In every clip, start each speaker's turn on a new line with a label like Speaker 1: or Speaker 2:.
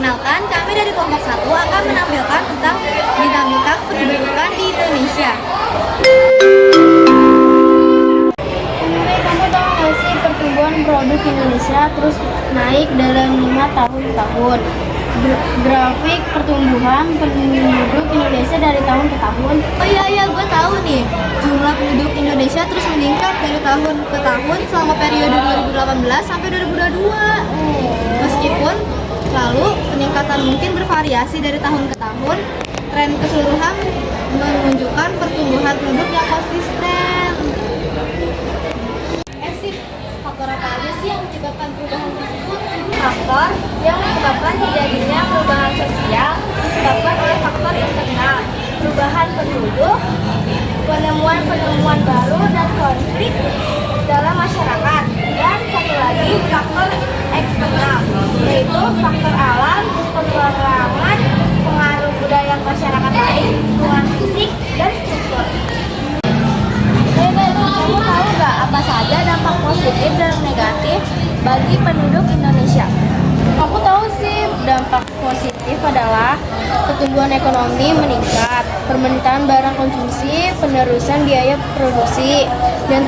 Speaker 1: Perkenalkan, kami dari kelompok 1 akan menampilkan tentang dinamika kependudukan di Indonesia.
Speaker 2: Kamu tahu nggak sih pertumbuhan produk Indonesia terus naik dalam 5 tahun. Grafik pertumbuhan penduduk Indonesia dari tahun ke tahun.
Speaker 1: Oh iya, gue tahu nih. Jumlah penduduk Indonesia terus meningkat dari tahun ke tahun selama periode 2018 sampai 2022. Meskipun lalu peningkatan mungkin bervariasi dari tahun ke tahun, tren keseluruhan menunjukkan pertumbuhan penduduk yang konsisten. Faktor apa aja sih yang menyebabkan perubahan tersebut?
Speaker 2: Faktor yang menyebabkan terjadinya perubahan sosial disebabkan oleh faktor internal, perubahan penduduk, penemuan baru dan konflik dalam masyarakat, dan satu lagi faktor eksternal, yaitu faktor alam, peperangan, pengaruh budaya masyarakat lain, lingkungan fisik, dan struktur. Kamu tahu nggak apa saja dampak positif dan negatif bagi penduduk Indonesia? Aku tahu sih, dampak positif adalah pertumbuhan ekonomi meningkat, permintaan barang konsumsi, penerusan biaya produksi, dan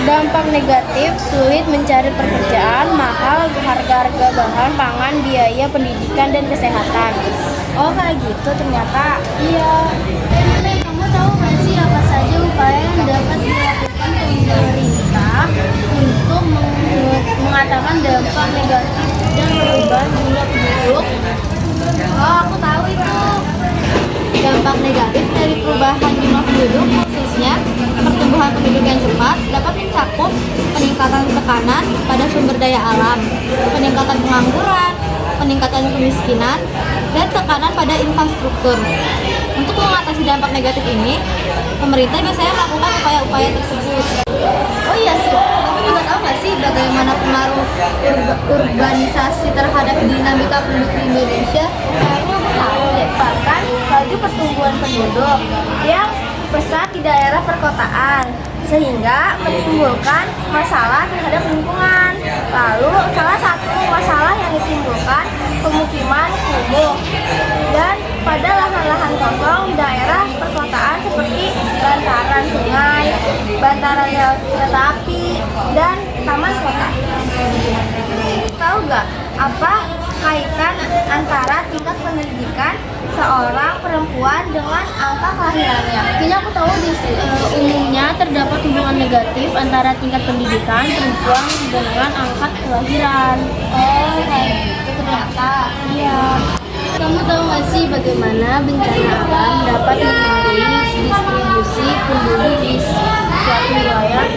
Speaker 2: dampak negatif sulit mencari pekerjaan, mahal harga-harga bahan pangan, biaya pendidikan dan kesehatan. Oh kayak gitu ternyata. Iya. Kamu tahu nggak sih apa saja upaya yang dapat dilakukan pemerintah untuk mengatakan dampak negatif dan perubahan jumlah penduduk?
Speaker 1: Oh, aku tahu itu. Dampak negatif dari perubahan jumlah penduduk, khususnya pertumbuhan penduduk yang cepat, dapat mencakup peningkatan tekanan pada sumber daya alam, peningkatan pengangguran, peningkatan kemiskinan, dan tekanan pada infrastruktur. Untuk mengatasi dampak negatif ini, pemerintah biasanya melakukan upaya-upaya tersebut. Oh iya sih, kamu juga tahu nggak sih bagaimana pengaruh urbanisasi terhadap dinamika penduduk di Indonesia?
Speaker 2: Kayaknya aku tahu deh, bahkan laju pertumbuhan penduduk yang pesat di daerah perkotaan sehingga menimbulkan masalah terhadap lingkungan. Lalu salah satu masalah yang ditimbulkan pemukiman kumuh dan pada lahan-lahan kosong di daerah perkotaan seperti bantaran sungai, bantaran rel kereta api, dan taman kota. Tahu nggak apa kaitan antara tingkat pendidikan seorang perempuan dengan angka kelahirannya?
Speaker 3: Kayaknya aku tahu umumnya terdapat hubungan negatif antara tingkat pendidikan perempuan dengan angka kelahiran.
Speaker 2: Oh, kayak gitu ternyata.
Speaker 3: Iya. Kamu tahu nggak sih bagaimana bencana alam dapat mempengaruhi distribusi penduduk di suatu wilayah?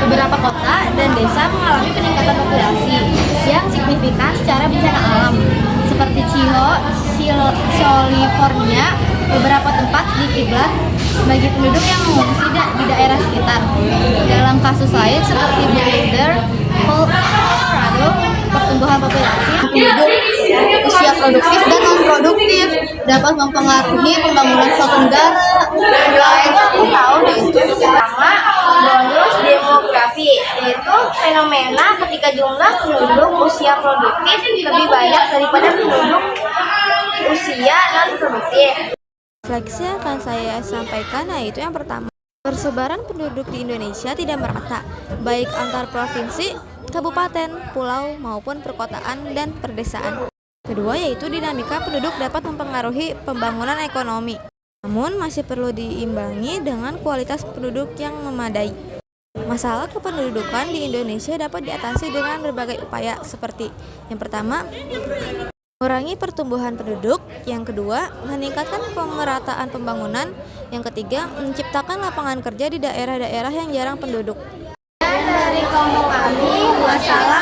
Speaker 1: Beberapa kota dan desa mengalami peningkatan populasi yang signifikan secara bencana alam, seperti California, beberapa tempat di kiblat bagi penduduk yang mengungsi di daerah sekitar. Dalam kasus lain seperti Boulder, Colorado, pertumbuhan populasi penduduk usia produktif dan non-produktif dapat mempengaruhi pembangunan suatu negara.
Speaker 2: Aku tahu deh itu pertama bonus demografi, yaitu fenomena ketika jumlah penduduk usia produktif lebih banyak daripada penduduk usia non produktif.
Speaker 1: Refleksi yang akan saya sampaikan yaitu yang pertama, persebaran penduduk di Indonesia tidak merata, baik antar provinsi, kabupaten, pulau, maupun perkotaan dan perdesaan. Kedua yaitu dinamika penduduk dapat mempengaruhi pembangunan ekonomi, namun masih perlu diimbangi dengan kualitas penduduk yang memadai. Masalah kependudukan di Indonesia dapat diatasi dengan berbagai upaya seperti yang pertama, mengurangi pertumbuhan penduduk, yang kedua, meningkatkan pemerataan pembangunan, yang ketiga, menciptakan lapangan kerja di daerah-daerah yang jarang penduduk.
Speaker 2: Dan dari kelompok kami, wassalam.